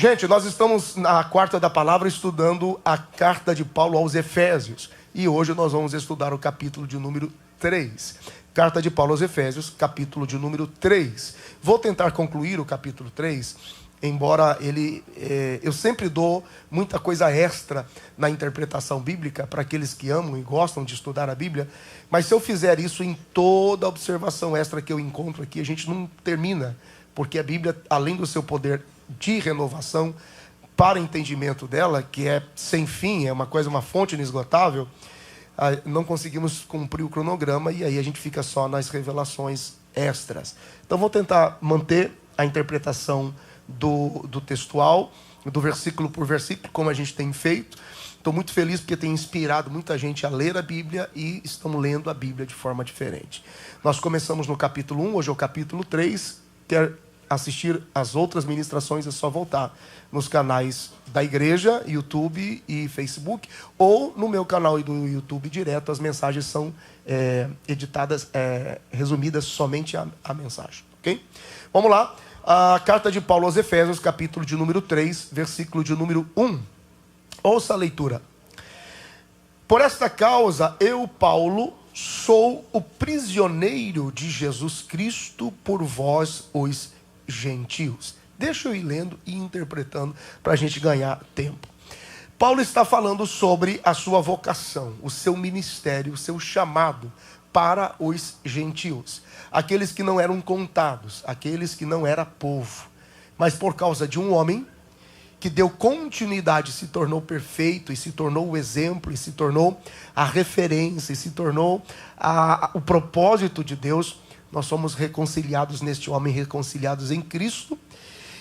Gente, nós estamos na quarta da palavra estudando a carta de Paulo aos Efésios. E hoje nós vamos estudar o capítulo de número 3. Carta de Paulo aos Efésios, capítulo de número 3. Vou tentar concluir o capítulo 3, embora eu sempre dou muita coisa extra na interpretação bíblica para aqueles que amam e gostam de estudar a Bíblia. Mas se eu fizer isso em toda observação extra que eu encontro aqui, a gente não termina. Porque a Bíblia, além do seu poder de renovação para entendimento dela, que é sem fim, é uma fonte inesgotável, não conseguimos cumprir o cronograma e aí a gente fica só nas revelações extras. Então vou tentar manter a interpretação do textual, do versículo por versículo, como a gente tem feito. Estou muito feliz porque tem inspirado muita gente a ler a Bíblia e estamos lendo a Bíblia de forma diferente. Nós começamos no capítulo 1, hoje é o capítulo 3, quer assistir as outras ministrações, é só voltar nos canais da igreja, YouTube e Facebook, ou no meu canal do YouTube direto. As mensagens são editadas, resumidas somente a mensagem, ok? Vamos lá, a carta de Paulo aos Efésios, capítulo de número 3, versículo de número 1. Ouça a leitura. Por esta causa, eu, Paulo, sou o prisioneiro de Jesus Cristo por vós, os gentios. Deixa eu ir lendo e interpretando para a gente ganhar tempo. Paulo está falando sobre a sua vocação, o seu ministério, o seu chamado para os gentios. Aqueles que não eram contados, aqueles que não era povo. Mas por causa de um homem que deu continuidade, se tornou perfeito, e se tornou o exemplo, e se tornou a referência, e se tornou o propósito de Deus, nós somos reconciliados neste homem, reconciliados em Cristo.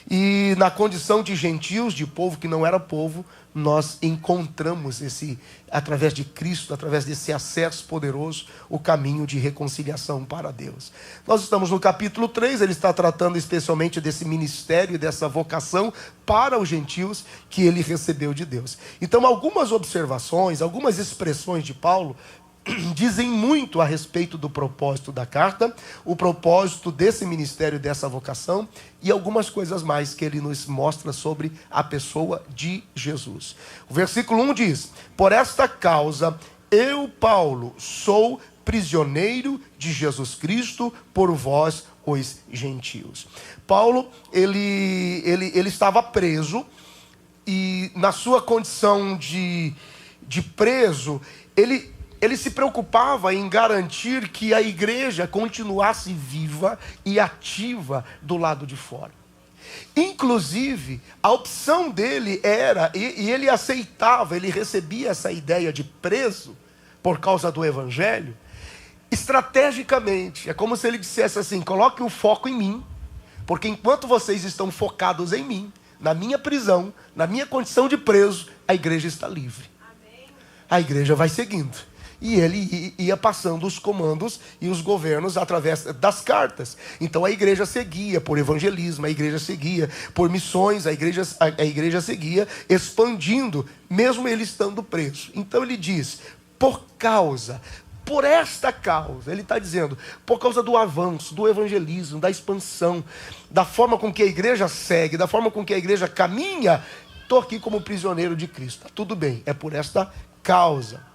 E na condição de gentios, de povo que não era povo, nós encontramos através de Cristo, através desse acesso poderoso, o caminho de reconciliação para Deus. Nós estamos no capítulo 3, ele está tratando especialmente desse ministério, dessa vocação para os gentios que ele recebeu de Deus. Então, algumas observações, algumas expressões de Paulo dizem muito a respeito do propósito da carta, o propósito desse ministério, dessa vocação, e algumas coisas mais que ele nos mostra sobre a pessoa de Jesus. O versículo 1 diz: por esta causa, eu, Paulo, sou prisioneiro de Jesus Cristo por vós, os gentios. Paulo, ele estava preso, e na sua condição de preso, ele se preocupava em garantir que a igreja continuasse viva e ativa do lado de fora. Inclusive, a opção dele era, e ele aceitava, ele recebia essa ideia de preso, por causa do evangelho, estrategicamente. É como se ele dissesse assim: coloque o foco em mim, porque enquanto vocês estão focados em mim, na minha prisão, na minha condição de preso, a igreja está livre. A igreja vai seguindo. E ele ia passando os comandos e os governos através das cartas. Então a igreja seguia por evangelismo, a igreja seguia por missões, a igreja seguia expandindo, mesmo ele estando preso. Então ele diz: por esta causa, ele está dizendo, por causa do avanço, do evangelismo, da expansão, da forma com que a igreja segue, da forma com que a igreja caminha, estou aqui como prisioneiro de Cristo. Tá tudo bem, é por esta causa.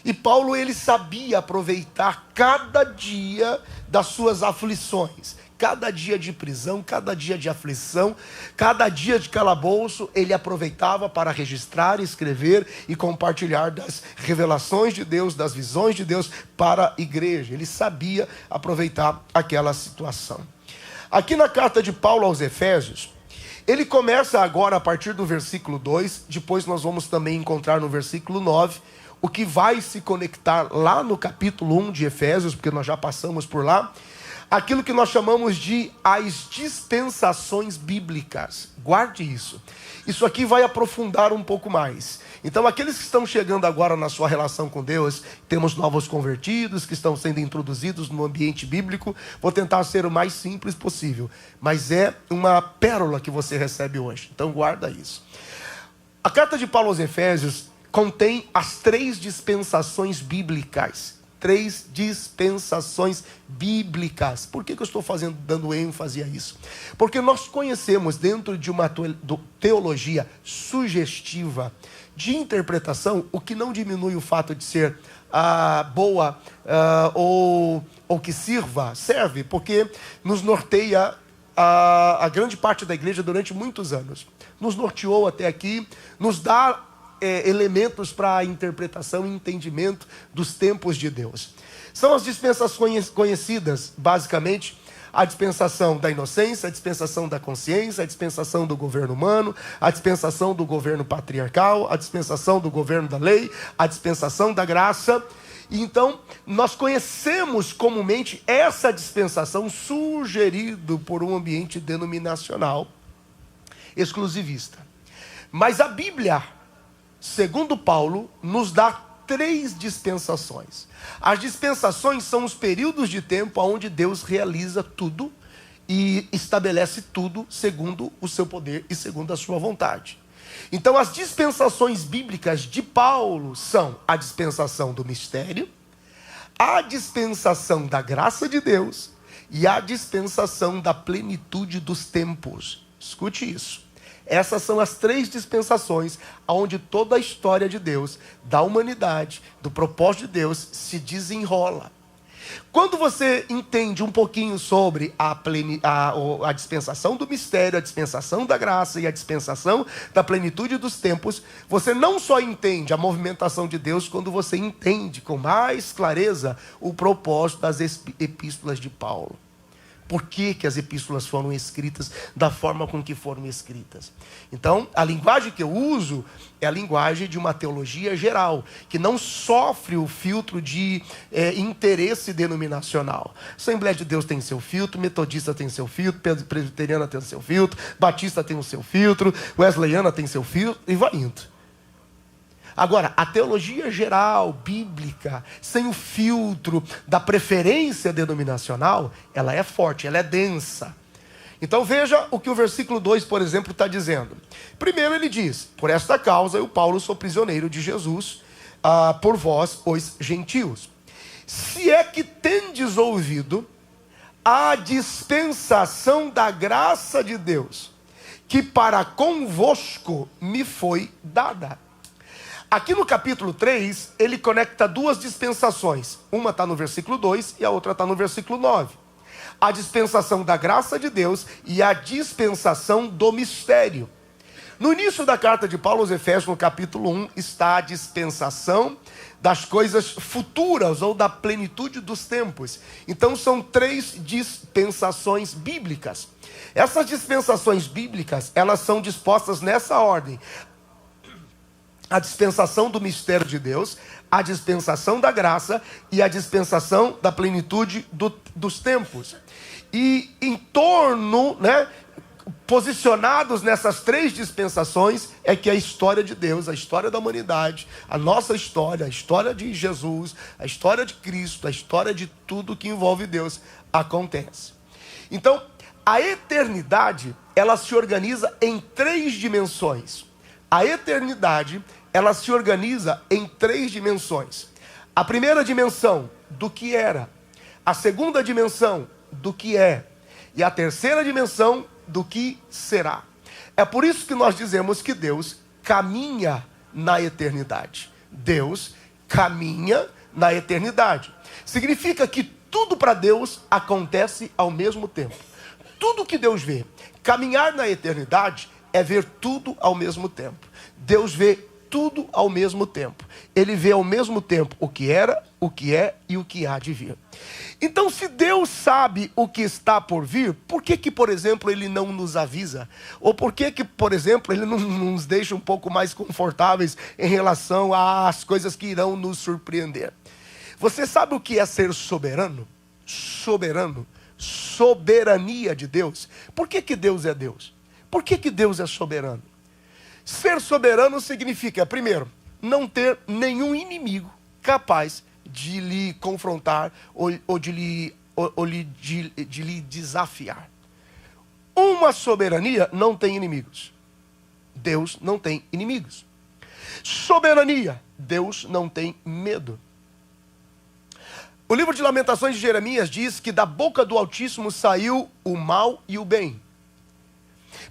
E Paulo, ele sabia aproveitar cada dia das suas aflições, cada dia de prisão, cada dia de aflição, cada dia de calabouço, ele aproveitava para registrar, escrever e compartilhar das revelações de Deus, das visões de Deus para a igreja. Ele sabia aproveitar aquela situação. Aqui na carta de Paulo aos Efésios, ele começa agora a partir do versículo 2, depois nós vamos também encontrar no versículo 9, o que vai se conectar lá no capítulo 1 de Efésios, porque nós já passamos por lá, aquilo que nós chamamos de as dispensações bíblicas. Guarde isso. Isso aqui vai aprofundar um pouco mais. Então, aqueles que estão chegando agora na sua relação com Deus, temos novos convertidos que estão sendo introduzidos no ambiente bíblico. Vou tentar ser o mais simples possível, mas é uma pérola que você recebe hoje. Então, guarda isso. A carta de Paulo aos Efésios contém as 3 dispensações bíblicas. 3 dispensações bíblicas. Por que eu estou dando ênfase a isso? Porque nós conhecemos, dentro de uma teologia sugestiva, de interpretação, o que não diminui o fato de ser boa ou que serve, porque nos norteia a grande parte da igreja durante muitos anos. Nos norteou até aqui, nos dá elementos para a interpretação e entendimento dos tempos de Deus. São as dispensações conhecidas, basicamente, a dispensação da inocência, a dispensação da consciência, a dispensação do governo humano, a dispensação do governo patriarcal, a dispensação do governo da lei, a dispensação da graça. Então, nós conhecemos comumente essa dispensação sugerido por um ambiente denominacional exclusivista. Mas a Bíblia, segundo Paulo, nos dá 3 dispensações. As dispensações são os períodos de tempo onde Deus realiza tudo e estabelece tudo segundo o seu poder e segundo a sua vontade. Então, as dispensações bíblicas de Paulo são a dispensação do mistério, a dispensação da graça de Deus e a dispensação da plenitude dos tempos. Escute isso. Essas são as 3 dispensações onde toda a história de Deus, da humanidade, do propósito de Deus se desenrola. Quando você entende um pouquinho sobre a dispensação do mistério, a dispensação da graça e a dispensação da plenitude dos tempos, você não só entende a movimentação de Deus, quando você entende com mais clareza o propósito das epístolas de Paulo. Por que as epístolas foram escritas da forma com que foram escritas? Então, a linguagem que eu uso é a linguagem de uma teologia geral, que não sofre o filtro de interesse denominacional. Assembleia de Deus tem seu filtro, metodista tem seu filtro, presbiteriana tem o seu filtro, batista tem o seu filtro, wesleyana tem seu filtro, e vai indo. Agora, a teologia geral, bíblica, sem o filtro da preferência denominacional, ela é forte, ela é densa. Então veja o que o versículo 2, por exemplo, está dizendo. Primeiro ele diz: por esta causa eu, Paulo, sou prisioneiro de Jesus, por vós, os gentios. Se é que tendes ouvido a dispensação da graça de Deus, que para convosco me foi dada. Aqui no capítulo 3, ele conecta 2 dispensações. Uma está no versículo 2 e a outra está no versículo 9. A dispensação da graça de Deus e a dispensação do mistério. No início da carta de Paulo aos Efésios, no capítulo 1, está a dispensação das coisas futuras ou da plenitude dos tempos. Então são 3 dispensações bíblicas. Essas dispensações bíblicas, elas são dispostas nessa ordem: a dispensação do mistério de Deus, a dispensação da graça e a dispensação da plenitude dos tempos. E em torno, posicionados nessas 3 dispensações, é que a história de Deus, a história da humanidade, a nossa história, a história de Jesus, a história de Cristo, a história de tudo que envolve Deus, acontece. Então, a eternidade, ela se organiza em 3 dimensões. A eternidade, ela se organiza em 3 dimensões. A primeira dimensão, do que era. A segunda dimensão, do que é. E a terceira dimensão, do que será. É por isso que nós dizemos que Deus caminha na eternidade. Deus caminha na eternidade. Significa que tudo para Deus acontece ao mesmo tempo. Tudo que Deus vê. Caminhar na eternidade é ver tudo ao mesmo tempo. Deus vê tudo ao mesmo tempo. Ele vê ao mesmo tempo o que era, o que é e o que há de vir. Então, se Deus sabe o que está por vir, por que, por exemplo, Ele não nos avisa? Ou por que, por exemplo, Ele não nos deixa um pouco mais confortáveis em relação às coisas que irão nos surpreender? Você sabe o que é ser soberano? Soberano. Soberania de Deus. Por que Deus é Deus? Por que Deus é soberano? Ser soberano significa, primeiro, não ter nenhum inimigo capaz de lhe confrontar ou de lhe desafiar. Uma soberania não tem inimigos. Deus não tem inimigos. Soberania, Deus não tem medo. O livro de Lamentações de Jeremias diz que da boca do Altíssimo saiu o mal e o bem.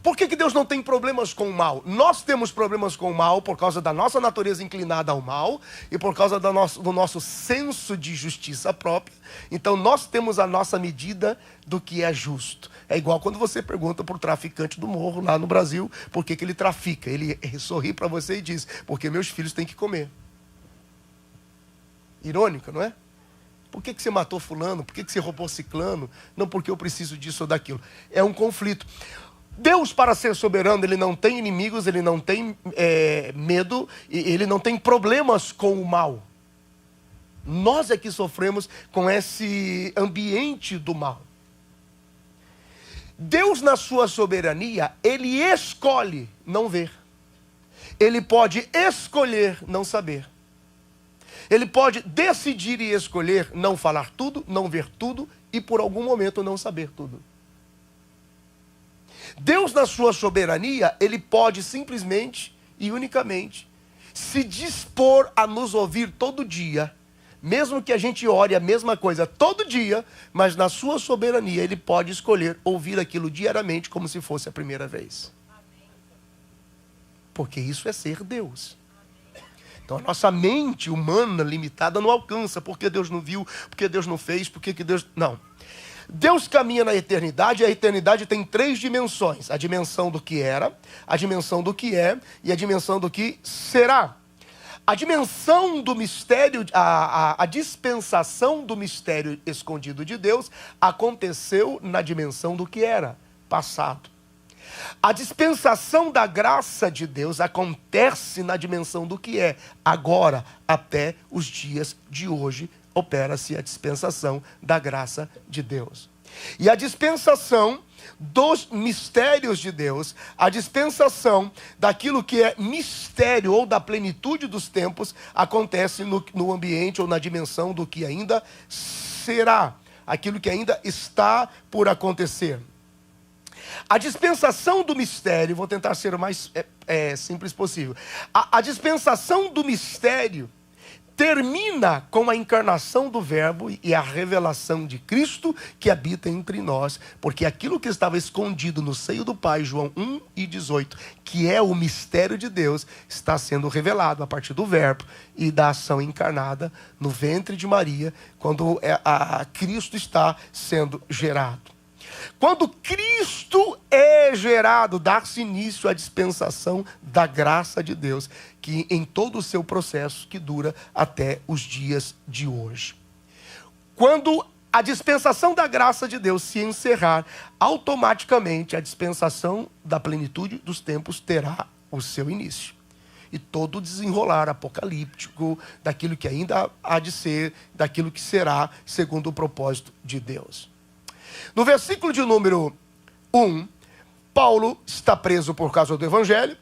Por que Deus não tem problemas com o mal? Nós temos problemas com o mal por causa da nossa natureza inclinada ao mal e por causa do nosso senso de justiça própria. Então nós temos a nossa medida do que é justo. É igual quando você pergunta para o traficante do morro lá no Brasil por que ele trafica. Ele sorri para você e diz, porque meus filhos têm que comer. Irônico, não é? Por que você matou fulano? Por que você roubou ciclano? Não, porque eu preciso disso ou daquilo. É um conflito. Deus, para ser soberano, ele não tem inimigos, ele não tem medo, ele não tem problemas com o mal. Nós é que sofremos com esse ambiente do mal. Deus, na sua soberania, ele escolhe não ver. Ele pode escolher não saber. Ele pode decidir e escolher não falar tudo, não ver tudo e por algum momento não saber tudo. Deus, na sua soberania, ele pode simplesmente e unicamente se dispor a nos ouvir todo dia, mesmo que a gente ore a mesma coisa todo dia, mas na sua soberania ele pode escolher ouvir aquilo diariamente como se fosse a primeira vez. Porque isso é ser Deus. Então a nossa mente humana limitada não alcança, porque Deus não viu, porque Deus não fez, porque que Deus... Não. Deus caminha na eternidade, e a eternidade tem 3 dimensões. A dimensão do que era, a dimensão do que é e a dimensão do que será. A dimensão do mistério, a dispensação do mistério escondido de Deus aconteceu na dimensão do que era, passado. A dispensação da graça de Deus acontece na dimensão do que é, agora, até os dias de hoje, opera-se a dispensação da graça de Deus. E a dispensação dos mistérios de Deus, a dispensação daquilo que é mistério ou da plenitude dos tempos, acontece no ambiente ou na dimensão do que ainda será, aquilo que ainda está por acontecer. A dispensação do mistério, vou tentar ser o mais simples possível. A dispensação do mistério termina com a encarnação do Verbo e a revelação de Cristo que habita entre nós, porque aquilo que estava escondido no seio do Pai, João 1:18, que é o mistério de Deus, está sendo revelado a partir do Verbo e da ação encarnada no ventre de Maria, quando Cristo está sendo gerado. Quando Cristo é gerado, dá-se início à dispensação da graça de Deus, que em todo o seu processo que dura até os dias de hoje. Quando a dispensação da graça de Deus se encerrar, automaticamente a dispensação da plenitude dos tempos terá o seu início. E todo o desenrolar apocalíptico daquilo que ainda há de ser, daquilo que será, segundo o propósito de Deus. No versículo de número 1, Paulo está preso por causa do Evangelho.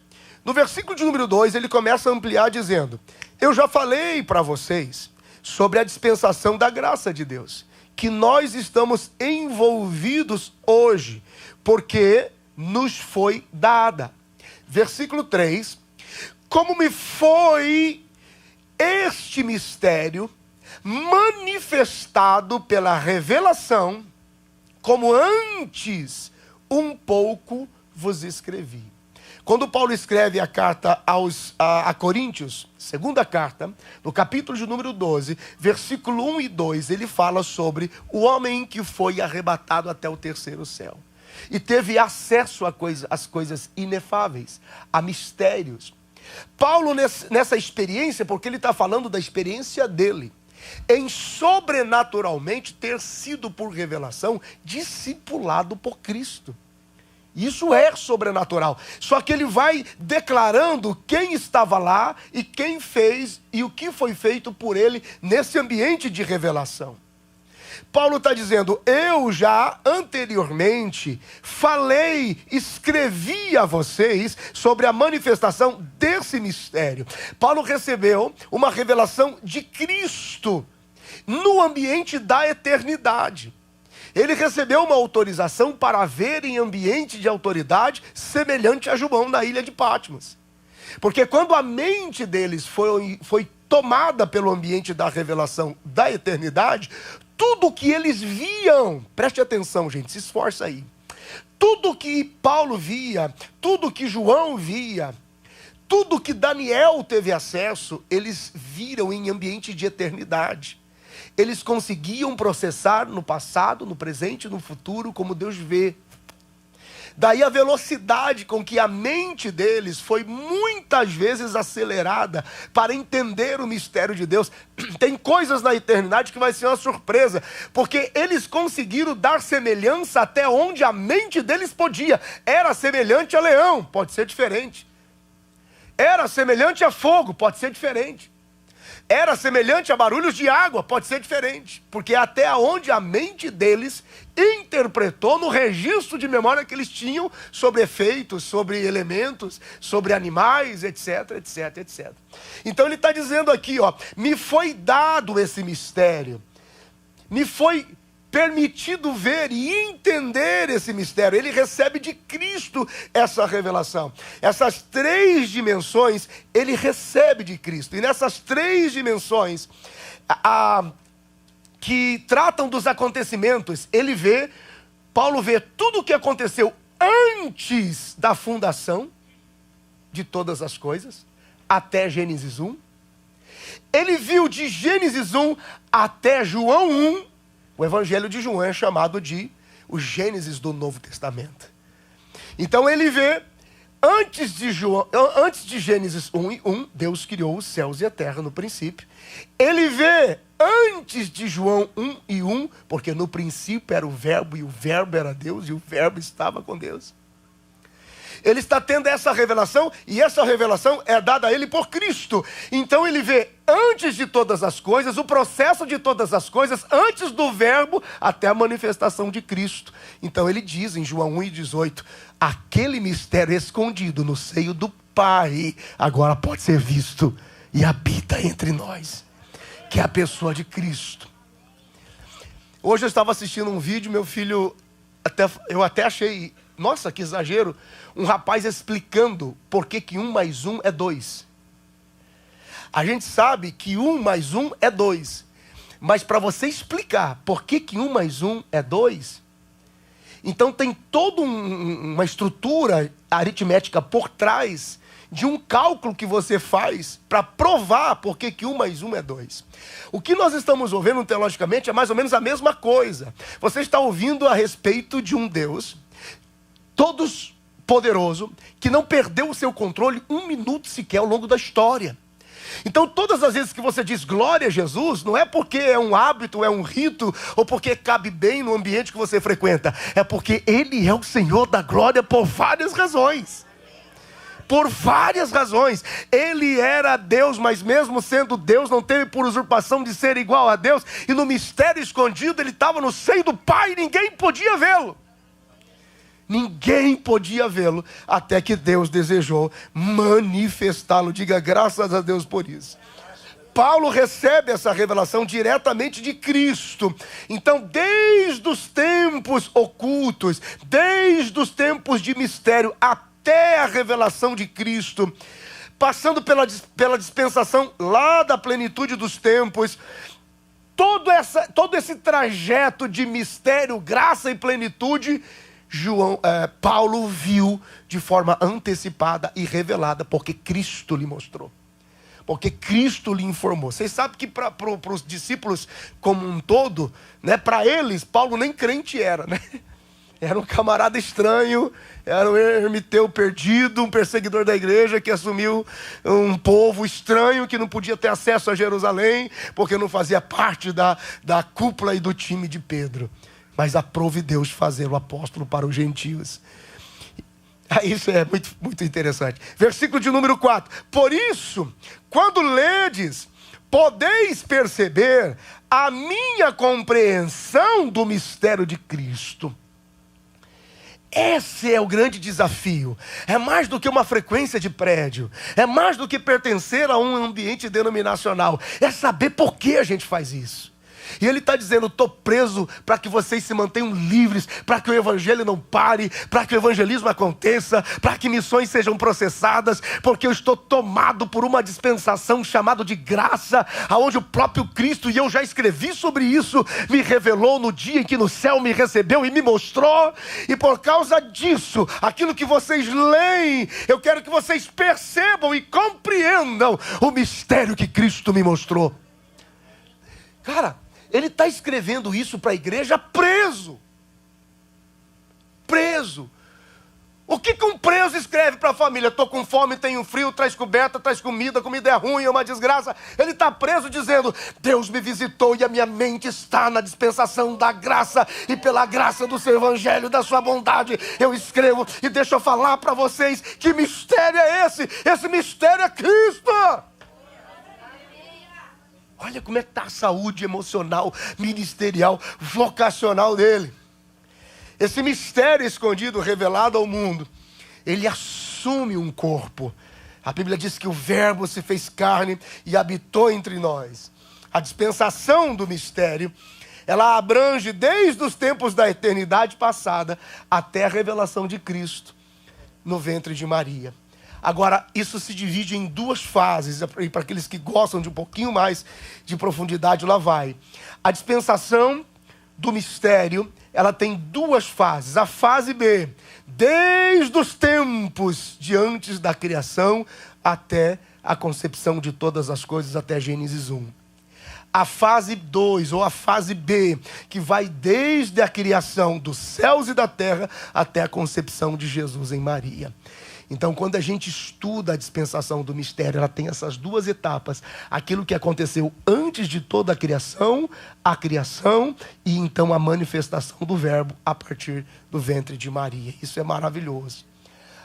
No versículo de número 2, ele começa a ampliar dizendo: eu já falei para vocês sobre a dispensação da graça de Deus, que nós estamos envolvidos hoje, porque nos foi dada. Versículo 3, como me foi este mistério manifestado pela revelação, como antes um pouco vos escrevi. Quando Paulo escreve a carta a Coríntios, segunda carta, no capítulo de número 12, versículo 1 e 2, ele fala sobre o homem que foi arrebatado até o terceiro céu. E teve acesso às coisas inefáveis, a mistérios. Paulo, nessa experiência, porque ele está falando da experiência dele, em sobrenaturalmente ter sido por revelação discipulado por Cristo. Isso é sobrenatural. Só que ele vai declarando quem estava lá e quem fez e o que foi feito por ele nesse ambiente de revelação. Paulo está dizendo: eu já anteriormente falei, escrevi a vocês sobre a manifestação desse mistério. Paulo recebeu uma revelação de Cristo no ambiente da eternidade. Ele recebeu uma autorização para ver em ambiente de autoridade semelhante a João na ilha de Patmos. Porque quando a mente deles foi tomada pelo ambiente da revelação da eternidade, tudo que eles viam, preste atenção, gente, se esforça aí. Tudo que Paulo via, tudo que João via, tudo que Daniel teve acesso, eles viram em ambiente de eternidade. Eles conseguiam processar no passado, no presente e no futuro, como Deus vê. Daí a velocidade com que a mente deles foi muitas vezes acelerada para entender o mistério de Deus. Tem coisas na eternidade que vai ser uma surpresa, porque eles conseguiram dar semelhança até onde a mente deles podia. Era semelhante a leão, pode ser diferente. Era semelhante a fogo, pode ser diferente. Era semelhante a barulhos de água, pode ser diferente. Porque até onde a mente deles interpretou no registro de memória que eles tinham sobre efeitos, sobre elementos, sobre animais, etc, etc, etc. Então ele está dizendo aqui, ó, me foi dado esse mistério. Me foi permitido ver e entender esse mistério. Ele recebe de Cristo essa revelação. Essas três dimensões, ele recebe de Cristo. E nessas três dimensões, que tratam dos acontecimentos, ele vê, Paulo vê tudo o que aconteceu antes da fundação de todas as coisas, até Gênesis 1. Ele viu de Gênesis 1 até João 1, o Evangelho de João é chamado de o Gênesis do Novo Testamento. Então ele vê, antes de Gênesis 1 e 1, Deus criou os céus e a terra no princípio. Ele vê, antes de João 1 e 1, porque no princípio era o verbo, e o verbo era Deus, e o verbo estava com Deus. Ele está tendo essa revelação, e essa revelação é dada a ele por Cristo. Então ele vê antes de todas as coisas, o processo de todas as coisas, antes do verbo até a manifestação de Cristo. Então ele diz em João 1:18, aquele mistério escondido no seio do Pai, agora pode ser visto e habita entre nós, que é a pessoa de Cristo. Hoje eu estava assistindo um vídeo, meu filho, eu até achei, nossa, que exagero, um rapaz explicando por que 1 mais 1 é 2. A gente sabe que 1 mais 1 é 2. Mas para você explicar por que 1 mais 1 é 2, então tem toda uma estrutura aritmética por trás de um cálculo que você faz para provar por que 1 mais 1 é 2. O que nós estamos ouvindo teologicamente é mais ou menos a mesma coisa. Você está ouvindo a respeito de um Deus todos poderoso, que não perdeu o seu controle um minuto sequer ao longo da história. Então todas as vezes que você diz glória a Jesus, não é porque é um hábito, é um rito, ou porque cabe bem no ambiente que você frequenta, é porque Ele é o Senhor da glória por várias razões. Por várias razões. Ele era Deus, mas mesmo sendo Deus, não teve por usurpação de ser igual a Deus, e no mistério escondido, Ele estava no seio do Pai, e ninguém podia vê-lo. Ninguém podia vê-lo, até que Deus desejou manifestá-lo. Diga graças a Deus por isso. Paulo recebe essa revelação diretamente de Cristo. Então, desde os tempos ocultos, desde os tempos de mistério, até a revelação de Cristo, passando pela dispensação lá da plenitude dos tempos, todo esse trajeto de mistério, graça e plenitude, Paulo viu de forma antecipada e revelada, porque Cristo lhe mostrou. Porque Cristo lhe informou. Vocês sabem que para os discípulos como um todo, né, para eles, Paulo nem crente era, né? Era um camarada estranho, era um ermiteu perdido, um perseguidor da igreja que assumiu um povo estranho que não podia ter acesso a Jerusalém, porque não fazia parte da cúpula e do time de Pedro. Mas aprove Deus fazê-lo apóstolo para os gentios. Isso é muito, muito interessante. Versículo de número 4. Por isso, quando ledes, podeis perceber a minha compreensão do mistério de Cristo. Esse é o grande desafio. É mais do que uma frequência de prédio. É mais do que pertencer a um ambiente denominacional. É saber por que a gente faz isso. E ele está dizendo, estou preso para que vocês se mantenham livres, para que o evangelho não pare, para que o evangelismo aconteça, para que missões sejam processadas, porque eu estou tomado por uma dispensação chamada de graça, aonde o próprio Cristo, e eu já escrevi sobre isso, me revelou no dia em que no céu me recebeu e me mostrou. E por causa disso, aquilo que vocês leem, eu quero que vocês percebam e compreendam o mistério que Cristo me mostrou. Cara, ele está escrevendo isso para a igreja preso. Preso. O que um preso escreve para a família? Estou com fome, tenho frio, traz coberta, traz comida, comida é ruim, é uma desgraça. Ele está preso dizendo, Deus me visitou e a minha mente está na dispensação da graça. E pela graça do seu evangelho, da sua bondade, eu escrevo. E deixa eu falar para vocês, que mistério é esse? Esse mistério é Cristo. Olha como é que está a saúde emocional, ministerial, vocacional dele. Esse mistério escondido, revelado ao mundo, ele assume um corpo. A Bíblia diz que o Verbo se fez carne e habitou entre nós. A dispensação do mistério, ela abrange desde os tempos da eternidade passada até a revelação de Cristo no ventre de Maria. Agora, isso se divide em duas fases, e para aqueles que gostam de um pouquinho mais de profundidade, lá vai. A dispensação do mistério, ela tem duas fases. A fase B, desde os tempos de antes da criação até a concepção de todas as coisas, até Gênesis 1. A fase 2, ou a fase B, que vai desde a criação dos céus e da terra até a concepção de Jesus em Maria. Então, quando a gente estuda a dispensação do mistério, ela tem essas duas etapas. Aquilo que aconteceu antes de toda a criação e então a manifestação do Verbo a partir do ventre de Maria. Isso é maravilhoso.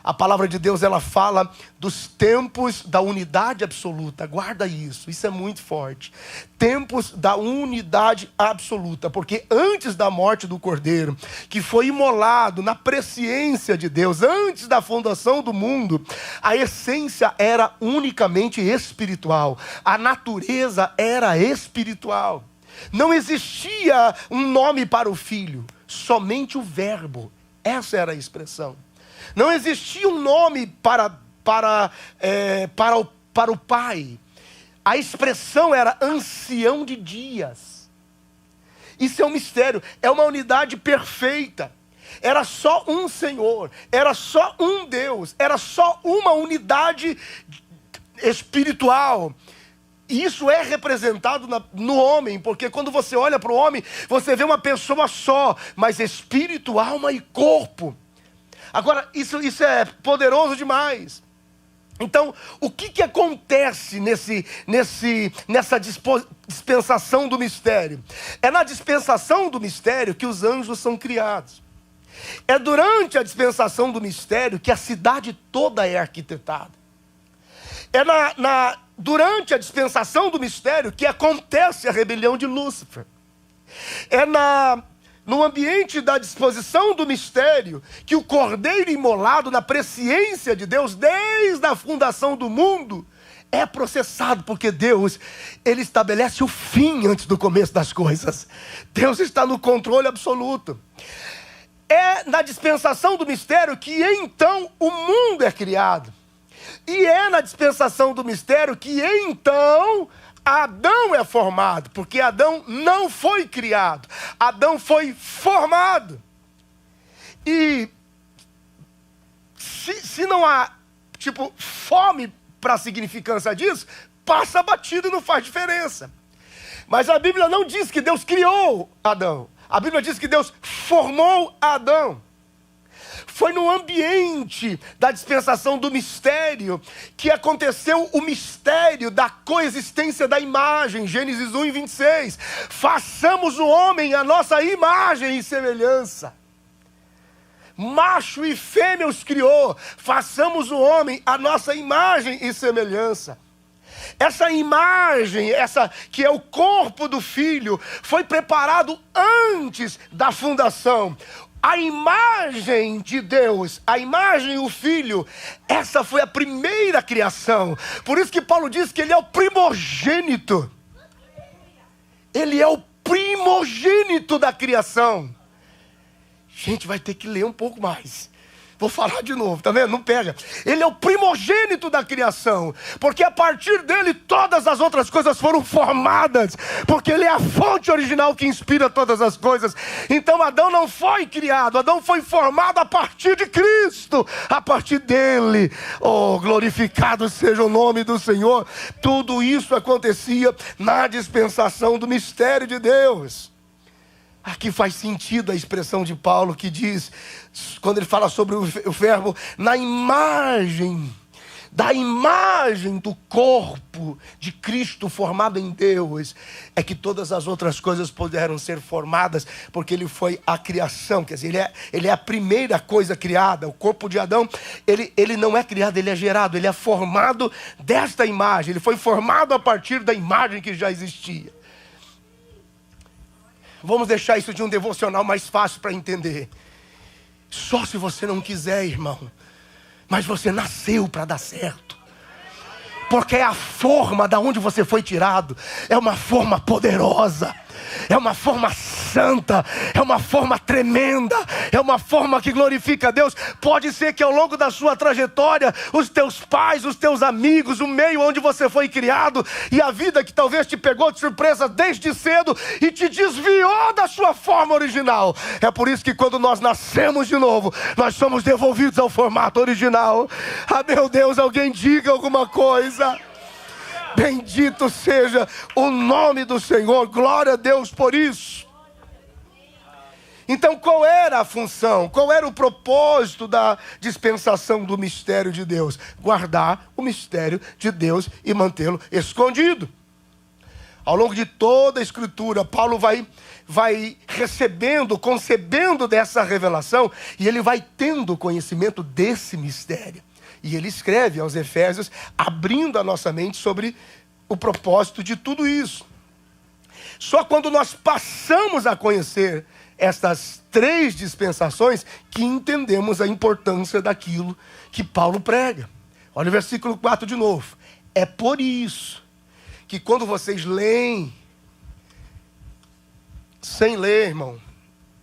A palavra de Deus, ela fala dos tempos da unidade absoluta. Guarda isso, isso é muito forte. Tempos da unidade absoluta. Porque antes da morte do Cordeiro, que foi imolado na presciência de Deus, antes da fundação do mundo, a essência era unicamente espiritual. A natureza era espiritual. Não existia um nome para o Filho, somente o Verbo. Essa era a expressão. Não existia um nome para o Pai. A expressão era ancião de dias. Isso é um mistério, é uma unidade perfeita. Era só um Senhor, era só um Deus, era só uma unidade espiritual. Isso é representado no homem, porque quando você olha para o homem, você vê uma pessoa só, mas espírito, alma e corpo. Agora, isso é poderoso demais. Então, o que acontece nessa dispensação do mistério? É na dispensação do mistério que os anjos são criados. É durante a dispensação do mistério que a cidade toda é arquitetada. É durante a dispensação do mistério que acontece a rebelião de Lúcifer. É no ambiente da disposição do mistério, que o Cordeiro imolado na presciência de Deus, desde a fundação do mundo, é processado, porque Deus, ele estabelece o fim antes do começo das coisas. Deus está no controle absoluto. É na dispensação do mistério que então o mundo é criado. E é na dispensação do mistério que então Adão é formado, porque Adão não foi criado, Adão foi formado. E se não há, fome para a significância disso, passa batido e não faz diferença. Mas a Bíblia não diz que Deus criou Adão, a Bíblia diz que Deus formou Adão. Foi no ambiente da dispensação do mistério que aconteceu o mistério da coexistência da imagem. Gênesis 1:26. Façamos o homem a nossa imagem e semelhança. Macho e fêmea os criou. Façamos o homem a nossa imagem e semelhança. Essa imagem, essa que é o corpo do Filho, foi preparado antes da fundação. A imagem de Deus, a imagem do Filho, essa foi a primeira criação. Por isso que Paulo diz que ele é o primogênito. Ele é o primogênito da criação. Gente, vai ter que ler um pouco mais. Vou falar de novo, tá vendo? Não pega. Ele é o primogênito da criação, porque a partir dele todas as outras coisas foram formadas, porque ele é a fonte original que inspira todas as coisas. Então Adão não foi criado, Adão foi formado a partir de Cristo, a partir dele. Oh, glorificado seja o nome do Senhor. Tudo isso acontecia na dispensação do mistério de Deus. Aqui faz sentido a expressão de Paulo que diz, quando ele fala sobre o verbo, da imagem do corpo de Cristo formado em Deus, é que todas as outras coisas puderam ser formadas, porque ele foi a criação, quer dizer, ele é a primeira coisa criada. O corpo de Adão, ele não é criado, ele é gerado, ele é formado desta imagem, ele foi formado a partir da imagem que já existia. Vamos deixar isso de um devocional mais fácil para entender. Só se você não quiser, irmão. Mas você nasceu para dar certo. Porque é a forma da onde você foi tirado. É uma forma poderosa. É uma forma santa. É uma forma tremenda. É uma forma que glorifica a Deus. Pode ser que ao longo da sua trajetória, os teus pais, os teus amigos, o meio onde você foi criado, e a vida que talvez te pegou de surpresa desde cedo e te desviou da sua forma original. É por isso que quando nós nascemos de novo, nós somos devolvidos ao formato original. Ah, meu Deus, alguém diga alguma coisa. Bendito seja o nome do Senhor, glória a Deus por isso. Então qual era a função, qual era o propósito da dispensação do mistério de Deus? Guardar o mistério de Deus e mantê-lo escondido. Ao longo de toda a Escritura, Paulo vai recebendo, concebendo dessa revelação, e ele vai tendo conhecimento desse mistério. E ele escreve aos Efésios, abrindo a nossa mente sobre o propósito de tudo isso. Só quando nós passamos a conhecer estas 3 dispensações que entendemos a importância daquilo que Paulo prega. Olha o versículo 4 de novo. É por isso que quando vocês leem, sem ler, irmão,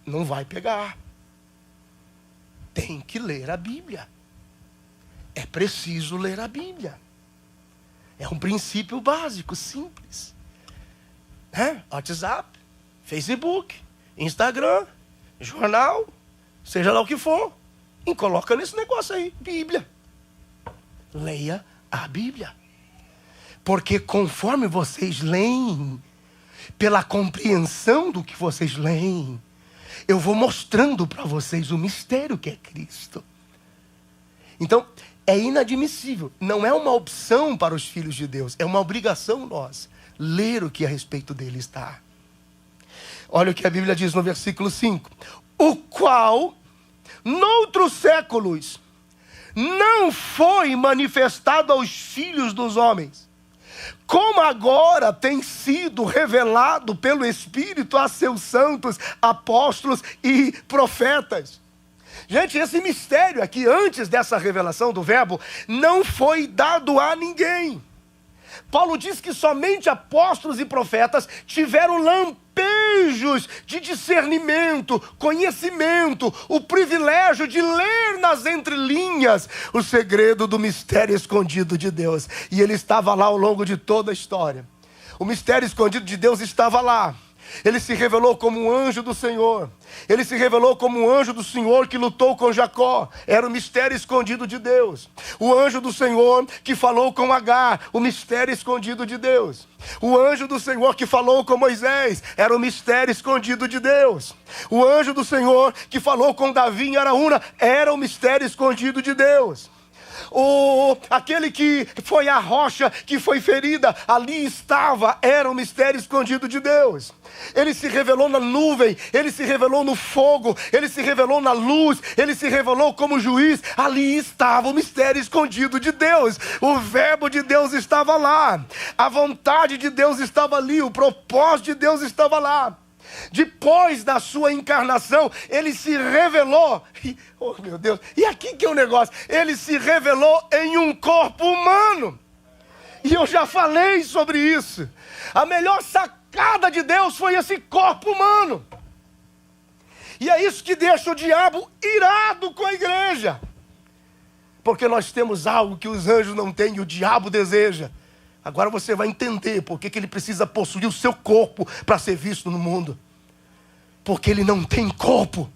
não vai pegar. Tem que ler a Bíblia. É preciso ler a Bíblia. É um princípio básico, simples. WhatsApp, Facebook, Instagram, jornal, seja lá o que for. E coloca nesse negócio aí, Bíblia. Leia a Bíblia. Porque conforme vocês leem, pela compreensão do que vocês leem, eu vou mostrando para vocês o mistério que é Cristo. Então, é inadmissível, não é uma opção para os filhos de Deus, é uma obrigação nossa, ler o que a respeito dele está. Olha o que a Bíblia diz no versículo 5. O qual, noutros séculos, não foi manifestado aos filhos dos homens, como agora tem sido revelado pelo Espírito a seus santos, apóstolos e profetas. Gente, esse mistério aqui, antes dessa revelação do verbo, não foi dado a ninguém. Paulo diz que somente apóstolos e profetas tiveram lampejos de discernimento, conhecimento, o privilégio de ler nas entrelinhas o segredo do mistério escondido de Deus. E ele estava lá ao longo de toda a história. O mistério escondido de Deus estava lá. Ele se revelou como um anjo do Senhor. Ele se revelou como um anjo do Senhor que lutou com Jacó. Era o mistério escondido de Deus. O anjo do Senhor que falou com Agar. O mistério escondido de Deus. O anjo do Senhor que falou com Moisés. Era o mistério escondido de Deus. O anjo do Senhor que falou com Davi em Araúna. Era o mistério escondido de Deus. Aquele que foi a rocha que foi ferida, ali estava, era o mistério escondido de Deus. Ele se revelou na nuvem, ele se revelou no fogo, ele se revelou na luz, ele se revelou como juiz. Ali estava o mistério escondido de Deus. O verbo de Deus estava lá, a vontade de Deus estava ali, o propósito de Deus estava lá. Depois da sua encarnação, ele se revelou, oh meu Deus, e aqui que é o negócio, ele se revelou em um corpo humano, e eu já falei sobre isso. A melhor sacada sacada de Deus foi esse corpo humano. E é isso que deixa o diabo irado com a igreja. Porque nós temos algo que os anjos não têm e o diabo deseja. Agora você vai entender por que ele precisa possuir o seu corpo para ser visto no mundo. Porque ele não tem corpo.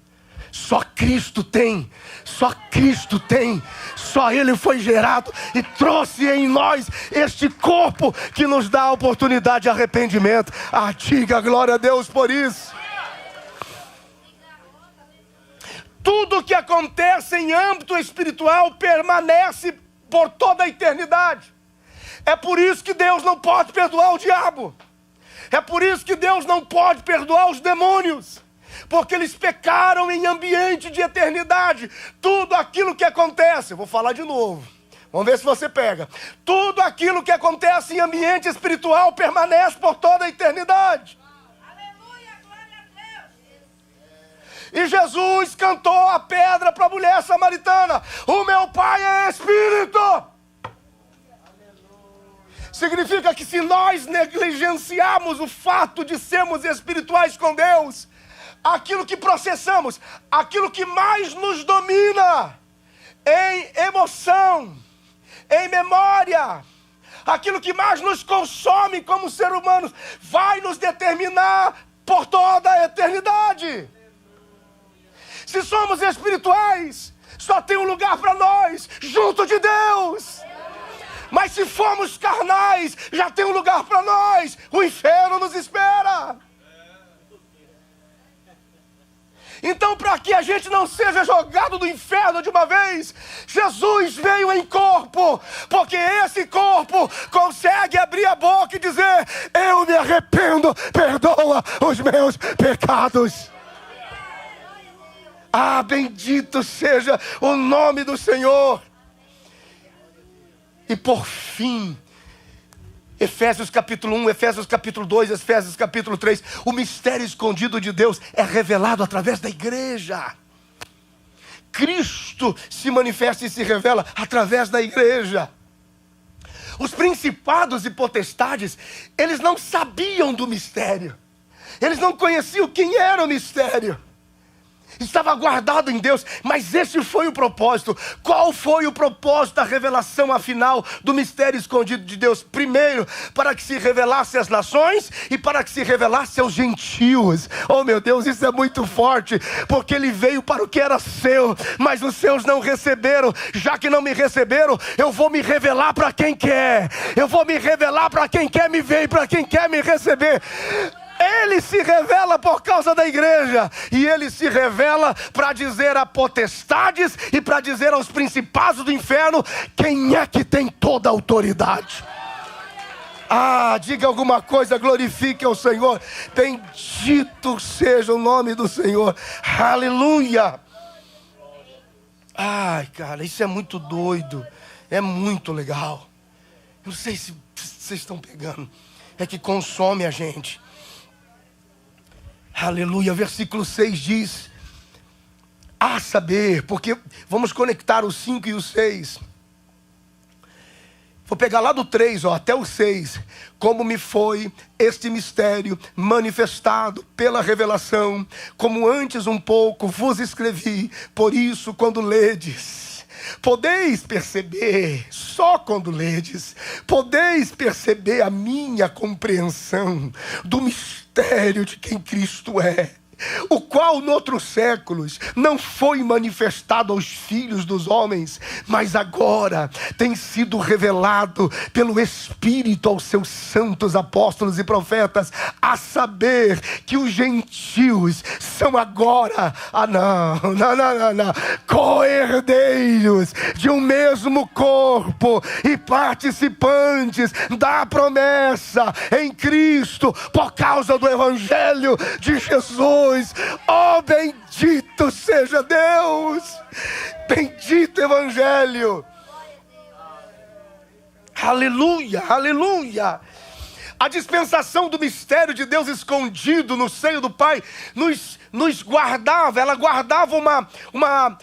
Só Cristo tem. Só Cristo tem. Só Ele foi gerado e trouxe em nós este corpo que nos dá a oportunidade de arrependimento. Diga glória a Deus por isso. Tudo que acontece em âmbito espiritual permanece por toda a eternidade. É por isso que Deus não pode perdoar o diabo. É por isso que Deus não pode perdoar os demônios. Porque eles pecaram em ambiente de eternidade. Tudo aquilo que acontece, eu vou falar de novo. Vamos ver se você pega. Tudo aquilo que acontece em ambiente espiritual permanece por toda a eternidade. E Jesus cantou a pedra para a mulher samaritana. O meu Pai é Espírito. Significa que se nós negligenciarmos o fato de sermos espirituais com Deus, aquilo que processamos, aquilo que mais nos domina em emoção, em memória, aquilo que mais nos consome como ser humanos, vai nos determinar por toda a eternidade. Se somos espirituais, só tem um lugar para nós, junto de Deus. Mas se formos carnais, já tem um lugar para nós, o inferno nos espera. Então, para que a gente não seja jogado do inferno de uma vez, Jesus veio em corpo, porque esse corpo consegue abrir a boca e dizer: eu me arrependo, perdoa os meus pecados. Bendito seja o nome do Senhor. E por fim, Efésios capítulo 1, Efésios capítulo 2, Efésios capítulo 3, o mistério escondido de Deus é revelado através da igreja. Cristo se manifesta e se revela através da igreja. Os principados e potestades, eles não sabiam do mistério. Eles não conheciam quem era o mistério. Estava guardado em Deus, mas esse foi o propósito. Qual foi o propósito da revelação afinal do mistério escondido de Deus? Primeiro, para que se revelasse às nações e para que se revelasse aos gentios. Oh meu Deus, isso é muito forte, porque ele veio para o que era seu, mas os seus não receberam. Já que não me receberam, eu vou me revelar para quem quer. Eu vou me revelar para quem quer me ver e para quem quer me receber. Ele se revela por causa da igreja. E ele se revela para dizer a potestades e para dizer aos principados do inferno quem é que tem toda a autoridade. Diga alguma coisa, glorifique ao Senhor. Bendito seja o nome do Senhor. Aleluia. Cara, isso é muito doido. É muito legal. Não sei se vocês estão pegando. É que consome a gente. Aleluia, versículo 6 diz: a saber, porque vamos conectar o 5 e o 6. Vou pegar lá do 3 até o 6. Como me foi este mistério manifestado pela revelação, como antes um pouco vos escrevi, por isso quando ledes, podeis perceber, só quando ledes, podeis perceber a minha compreensão do mistério de quem Cristo é, o qual noutros séculos não foi manifestado aos filhos dos homens, mas agora tem sido revelado pelo Espírito aos seus santos apóstolos e profetas, a saber que os gentios são agora, co-herdeiros de um mesmo corpo e participantes da promessa em Cristo, por causa do Evangelho de Jesus. Oh, bendito seja Deus, bendito Evangelho. Aleluia, aleluia. A dispensação do mistério de Deus escondido no seio do Pai nos guardava, ela guardava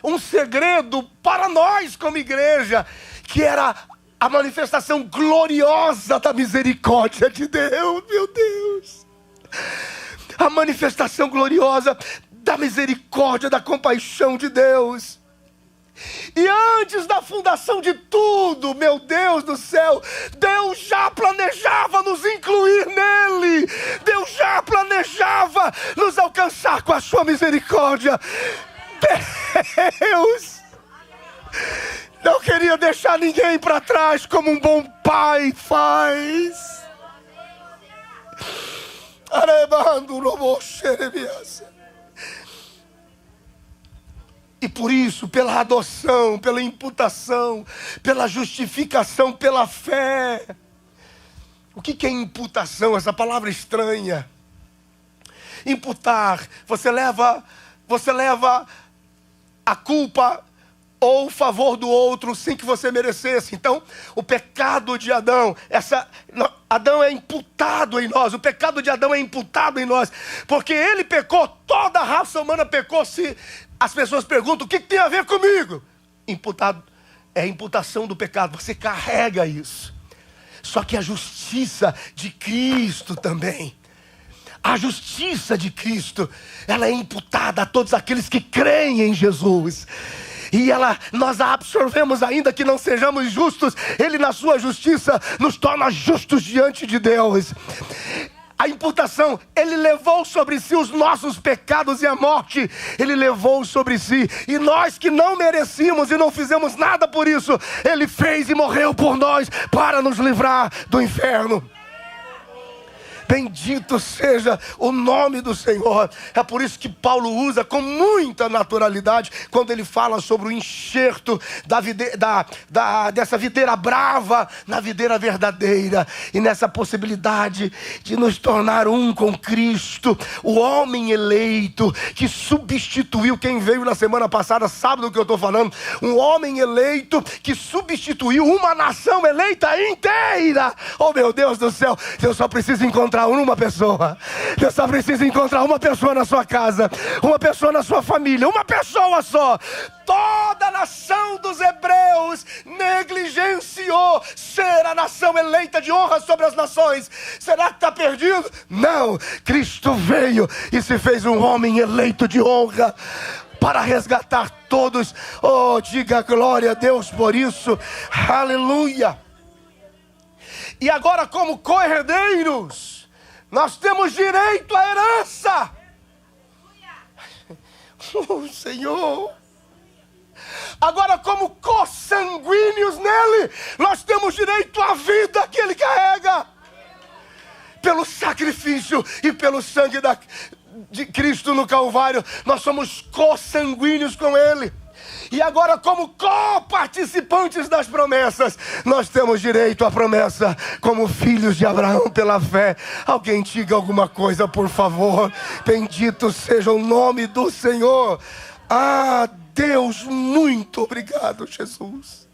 um segredo para nós como igreja, que era a manifestação gloriosa da misericórdia de Deus. Meu Deus, A manifestação gloriosa da misericórdia, da compaixão de Deus. E antes da fundação de tudo, meu Deus do céu, Deus já planejava nos incluir nele. Deus já planejava nos alcançar com a sua misericórdia. Deus não queria deixar ninguém para trás, como um bom pai faz. E por isso, pela adoção, pela imputação, pela justificação, pela fé. O que é imputação? Essa palavra estranha. Imputar, você leva a culpa ou o favor do outro sem que você merecesse. Então, o pecado de Adão, Adão é imputado em nós. O pecado de Adão é imputado em nós. Porque ele pecou, toda a raça humana pecou. Se as pessoas perguntam, o que tem a ver comigo? Imputado é imputação do pecado. Você carrega isso. Só que a justiça de Cristo também. A justiça de Cristo, ela é imputada a todos aqueles que creem em Jesus. E nós a absorvemos ainda que não sejamos justos. Ele na sua justiça nos torna justos diante de Deus. A imputação, ele levou sobre si os nossos pecados e a morte. Ele levou sobre si. E nós que não merecíamos e não fizemos nada por isso, ele fez e morreu por nós para nos livrar do inferno. Bendito seja o nome do Senhor. É por isso que Paulo usa com muita naturalidade quando ele fala sobre o enxerto dessa videira brava na videira verdadeira. E nessa possibilidade de nos tornar um com Cristo. O homem eleito que substituiu, quem veio na semana passada sabe do que eu estou falando. Um homem eleito que substituiu uma nação eleita inteira. Oh meu Deus do céu, eu só preciso encontrar uma pessoa. Deus só precisa encontrar uma pessoa na sua casa, uma pessoa na sua família, uma pessoa só. Toda a nação dos hebreus negligenciou ser a nação eleita de honra sobre as nações. Será que está perdido? Não, Cristo veio e se fez um homem eleito de honra para resgatar todos. Oh, diga glória a Deus por isso. Aleluia. E agora, como co-herdeiros, nós temos direito à herança. Oh, Senhor. Agora, como co-sanguíneos nele, nós temos direito à vida que ele carrega. Pelo sacrifício e pelo sangue de Cristo no Calvário, nós somos co-sanguíneos com ele. E agora, como co-participantes das promessas, nós temos direito à promessa como filhos de Abraão pela fé. Alguém diga alguma coisa, por favor. Bendito seja o nome do Senhor. Ah, Deus, muito obrigado, Jesus.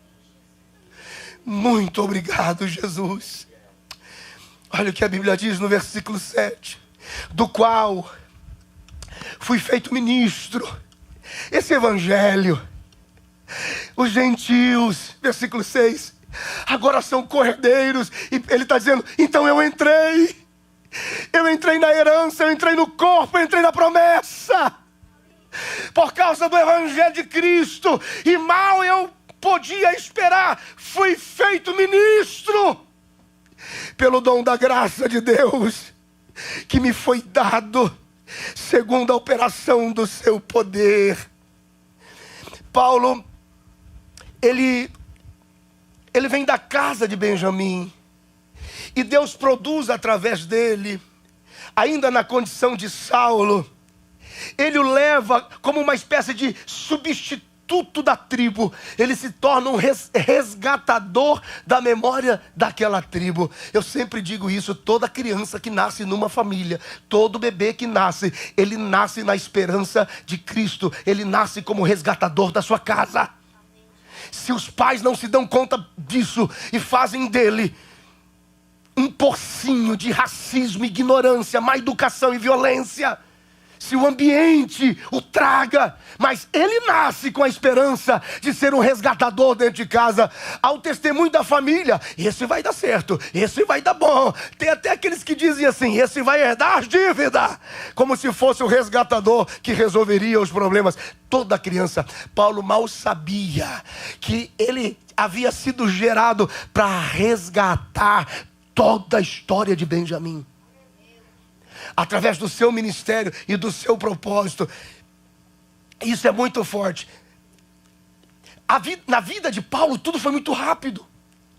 Muito obrigado, Jesus. Olha o que a Bíblia diz no versículo 7. Do qual fui feito ministro. Esse evangelho, os gentios, versículo 6, agora são co-herdeiros. E ele está dizendo, então eu entrei na herança, eu entrei no corpo, eu entrei na promessa. Por causa do evangelho de Cristo. E mal eu podia esperar, fui feito ministro. Pelo dom da graça de Deus, que me foi dado, segundo a operação do seu poder. Paulo, ele vem da casa de Benjamim. E Deus produz através dele, ainda na condição de Saulo, ele o leva como uma espécie de substituto da tribo. Ele se torna um resgatador da memória daquela tribo. Eu sempre digo isso, toda criança que nasce numa família, todo bebê que nasce, ele nasce na esperança de Cristo. Ele nasce como resgatador da sua casa. Se os pais não se dão conta disso e fazem dele um pocinho de racismo, ignorância, má educação e violência, se o ambiente o traga, mas ele nasce com a esperança de ser um resgatador dentro de casa, ao testemunho da família. Esse vai dar certo, esse vai dar bom. Tem até aqueles que dizem assim: esse vai herdar as dívidas, como se fosse o resgatador que resolveria os problemas. Toda criança, Paulo mal sabia que ele havia sido gerado para resgatar toda a história de Benjamim, através do seu ministério e do seu propósito. Isso é muito forte. Na vida de Paulo tudo foi muito rápido.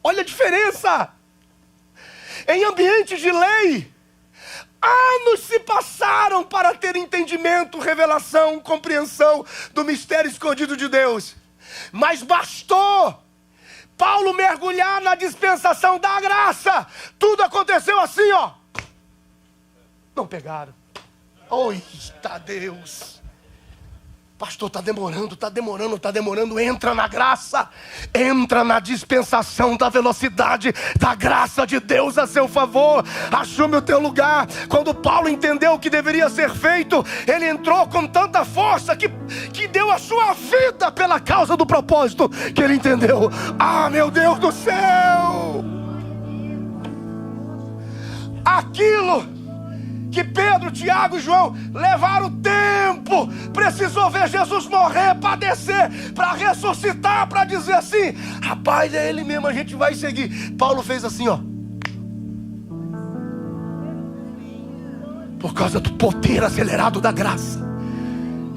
Olha a diferença. Em ambientes de lei, anos se passaram para ter entendimento, revelação, compreensão do mistério escondido de Deus. Mas bastou Paulo mergulhar na dispensação da graça. Tudo aconteceu assim, ó. Não pegaram. Eita Deus. Pastor, está demorando. Entra na graça. Entra na dispensação da velocidade da graça de Deus a seu favor. Assume o teu lugar. Quando Paulo entendeu o que deveria ser feito, ele entrou com tanta força que deu a sua vida pela causa do propósito que ele entendeu. Ah, meu Deus do céu! Aquilo que Pedro, Tiago e João levaram tempo, precisou ver Jesus morrer, padecer, para ressuscitar, para dizer assim: rapaz, é ele mesmo, a gente vai seguir. Paulo fez assim, ó. Por causa do poder acelerado da graça,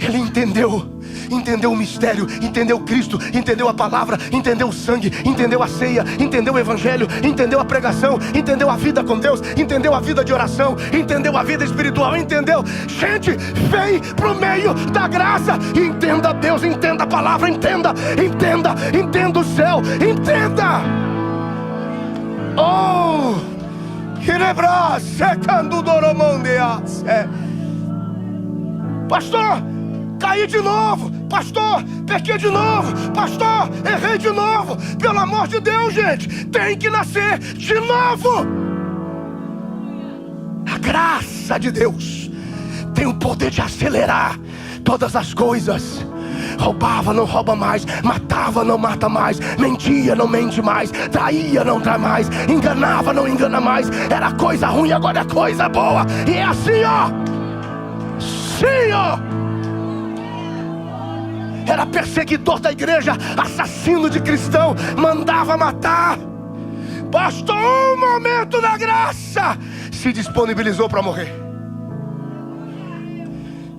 ele entendeu o mistério, entendeu Cristo, entendeu a palavra, entendeu o sangue, entendeu a ceia, entendeu o evangelho, entendeu a pregação, entendeu a vida com Deus, entendeu a vida de oração, entendeu a vida espiritual, entendeu? Gente, vem pro meio da graça, entenda Deus, entenda a palavra, entenda o céu, entenda. Oh, pastor, caí de novo, pastor, pequei de novo, pastor, errei de novo. Pelo amor de Deus, gente, tem que nascer de novo. A graça de Deus tem o poder de acelerar todas as coisas. Roubava, não rouba mais. Matava, não mata mais. Mentia, não mente mais. Traía, não trai mais. Enganava, não engana mais. Era coisa ruim, agora é coisa boa. E é assim, ó. Sim, ó. Era perseguidor da igreja, assassino de cristão, mandava matar. Bastou um momento da graça, se disponibilizou para morrer.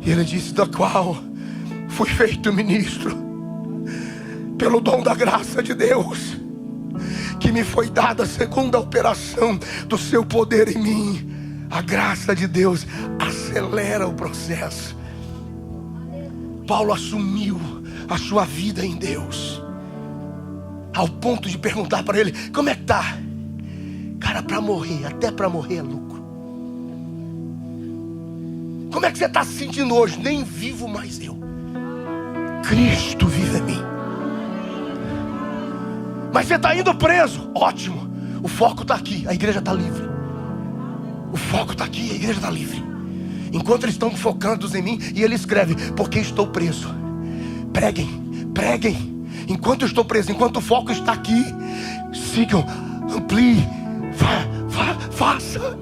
E ele disse: da qual fui feito ministro, pelo dom da graça de Deus, que me foi dada segundo a operação do seu poder em mim. A graça de Deus acelera o processo. Paulo assumiu a sua vida em Deus, ao ponto de perguntar para ele: como é que tá? Cara, para morrer, até para morrer é lucro. Como é que você está se sentindo hoje? Nem vivo mais eu, Cristo vive em mim. Mas você está indo preso, ótimo. O foco está aqui, a igreja está livre. O foco está aqui, a igreja está livre. Enquanto eles estão focando em mim, e ele escreve: porque estou preso. Preguem. Enquanto eu estou preso, enquanto o foco está aqui, sigam, ampliem, faça.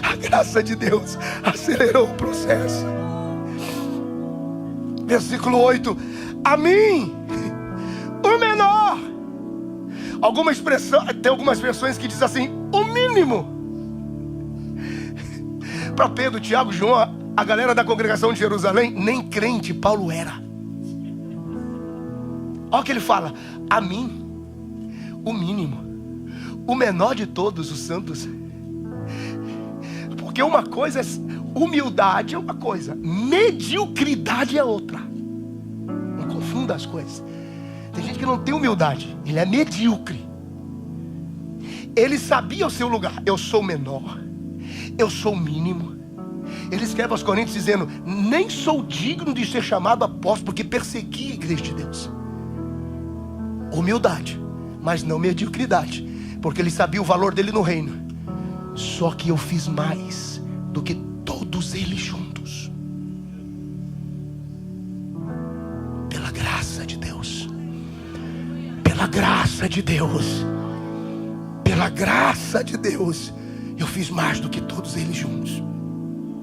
A graça de Deus acelerou o processo. Versículo 8: a mim, o menor. Tem algumas versões que diz assim: o mínimo. Para Pedro, Tiago, João, a galera da congregação de Jerusalém, nem crente Paulo era. Olha o que ele fala: a mim, o mínimo, o menor de todos os santos. Porque uma coisa é humildade, é uma coisa, mediocridade é outra. Não confunda as coisas. Tem gente que não tem humildade, ele é medíocre. Ele sabia o seu lugar: eu sou menor, eu sou mínimo. Ele escreve aos Coríntios dizendo: nem sou digno de ser chamado apóstolo, porque persegui a igreja de Deus. Humildade, mas não mediocridade, porque ele sabia o valor dele no reino. Só que eu fiz mais do que todos todos eles juntos. Pela graça de Deus. Pela graça de Deus. Pela graça de Deus. Eu fiz mais do que todos eles juntos.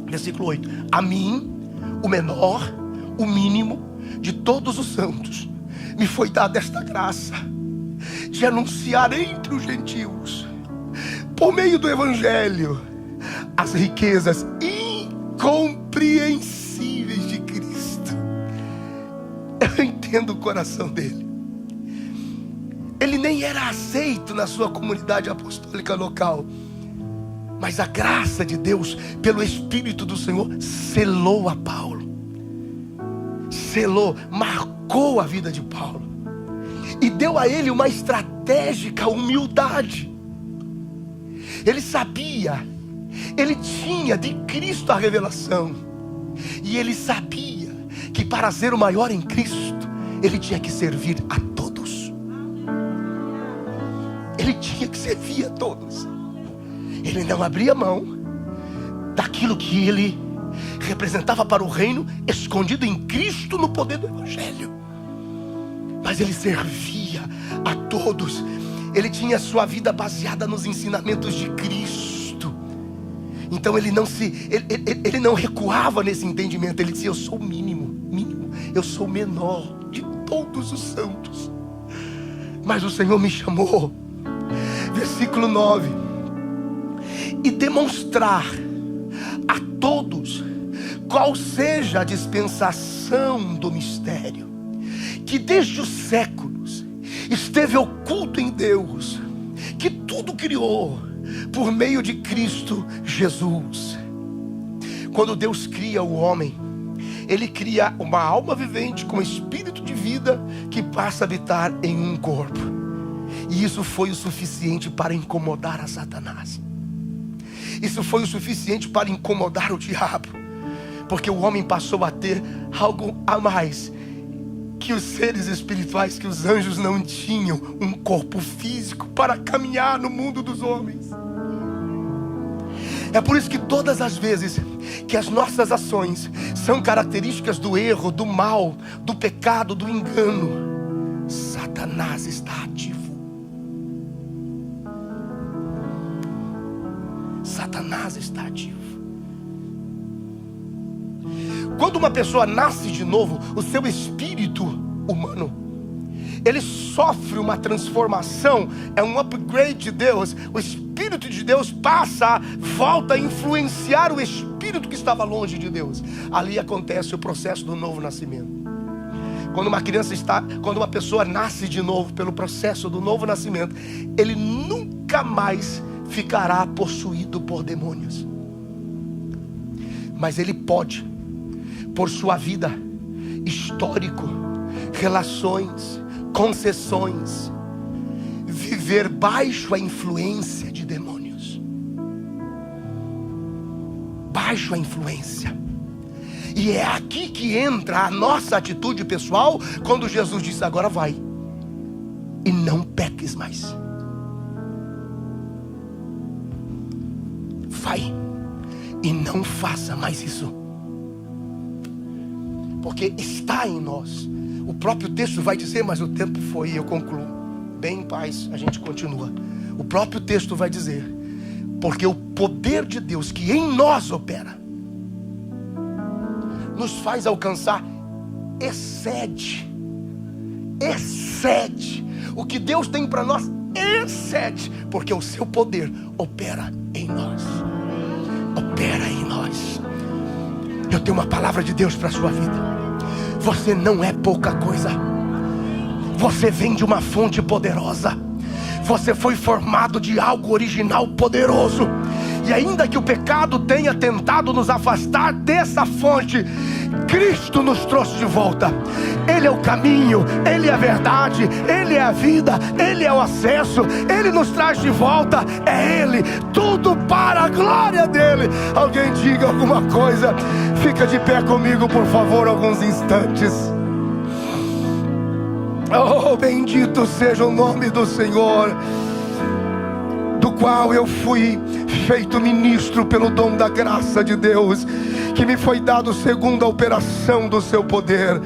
Versículo 8. A mim, o menor, o mínimo de todos os santos, me foi dada esta graça de anunciar entre os gentios, por meio do evangelho, as riquezas incompreensíveis de Cristo. Eu entendo o coração dele. Ele nem era aceito na sua comunidade apostólica local, mas a graça de Deus, pelo Espírito do Senhor, selou a Paulo. Selou, marcou a vida de Paulo. E deu a ele uma estratégica humildade. Ele sabia, ele tinha de Cristo a revelação. E ele sabia que para ser o maior em Cristo, ele tinha que servir a todos. Ele tinha que servir a todos. Ele não abria mão daquilo que ele representava para o reino, escondido em Cristo no poder do Evangelho. Mas ele servia a todos. Ele tinha sua vida baseada nos ensinamentos de Cristo. Então ele não recuava nesse entendimento. Ele dizia: eu sou o mínimo, eu sou o menor de todos os santos, mas o Senhor me chamou. Versículo 9. E demonstrar a todos qual seja a dispensação do mistério, que desde os séculos esteve oculto em Deus, que tudo criou por meio de Cristo Jesus. Quando Deus cria o homem, Ele cria uma alma vivente com espírito de vida que passa a habitar em um corpo. E isso foi o suficiente para incomodar a Satanás. Isso foi o suficiente para incomodar o diabo, porque o homem passou a ter algo a mais que os seres espirituais, que os anjos não tinham, um corpo físico para caminhar no mundo dos homens. É por isso que todas as vezes que as nossas ações são características do erro, do mal, do pecado, do engano, Satanás está ativo. Satanás está ativo. Quando uma pessoa nasce de novo, o seu espírito humano, ele sofre uma transformação, é um upgrade de Deus. O Espírito de Deus volta a influenciar o espírito que estava longe de Deus. Ali acontece o processo do novo nascimento. Quando uma pessoa nasce de novo pelo processo do novo nascimento, ele nunca mais ficará possuído por demônios. Mas ele pode, por sua vida, histórico, relações, concessões, viver baixo a influência de demônios. Baixo a influência. E é aqui que entra a nossa atitude pessoal, quando Jesus disse: agora vai e não peques mais. Vai e não faça mais isso, porque está em nós. O próprio texto vai dizer, mas o tempo foi e eu concluo. Bem, paz, a gente continua. O próprio texto vai dizer: porque o poder de Deus que em nós opera nos faz alcançar, excede o que Deus tem para nós, excede, porque o seu poder opera em nós. Opera em nós. Eu tenho uma palavra de Deus para a sua vida. Você não é pouca coisa. Você vem de uma fonte poderosa. Você foi formado de algo original poderoso. E ainda que o pecado tenha tentado nos afastar dessa fonte, Cristo nos trouxe de volta. Ele é o caminho, Ele é a verdade, Ele é a vida, Ele é o acesso. Ele nos traz de volta, é Ele, tudo para a glória dEle. Alguém diga alguma coisa. Fica de pé comigo, por favor, alguns instantes. Oh, bendito seja o nome do Senhor. Do qual eu fui feito ministro pelo dom da graça de Deus, que me foi dado segundo a operação do seu poder.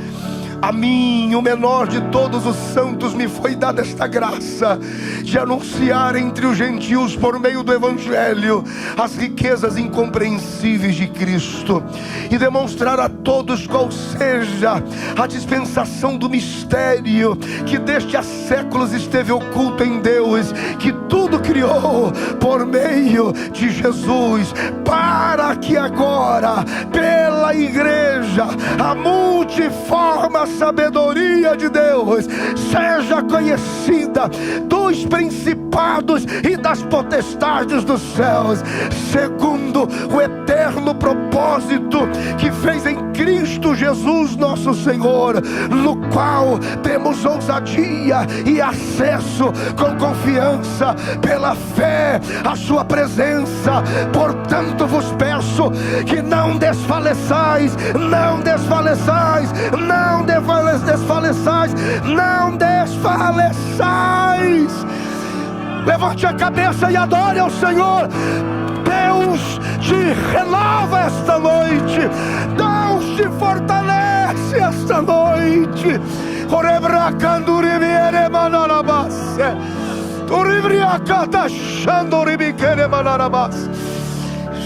A mim, o menor de todos os santos, me foi dada esta graça de anunciar entre os gentios, por meio do Evangelho, as riquezas incompreensíveis de Cristo, e demonstrar a todos qual seja a dispensação do mistério que desde há séculos esteve oculto em Deus, que tudo criou por meio de Jesus, para que agora, pela igreja, a multiforme sabedoria de Deus seja conhecida dos principados e das potestades dos céus, segundo o eterno propósito que fez em Cristo Jesus nosso Senhor, no qual temos ousadia e acesso com confiança pela fé à sua presença. Portanto vos peço que não desfaleçais, não desfaleçais, não desfaleçais, não desfaleçais. Levante a cabeça e adore ao Senhor. Deus te renova esta noite, Deus te fortalece esta noite.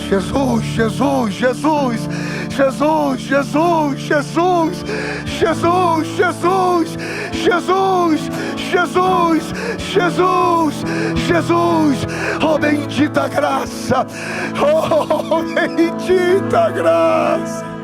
Jesus, Jesus, Jesus, Jesus, Jesus, Jesus, Jesus, Jesus, Jesus, Jesus, Jesus, Jesus, oh bendita graça, oh bendita graça.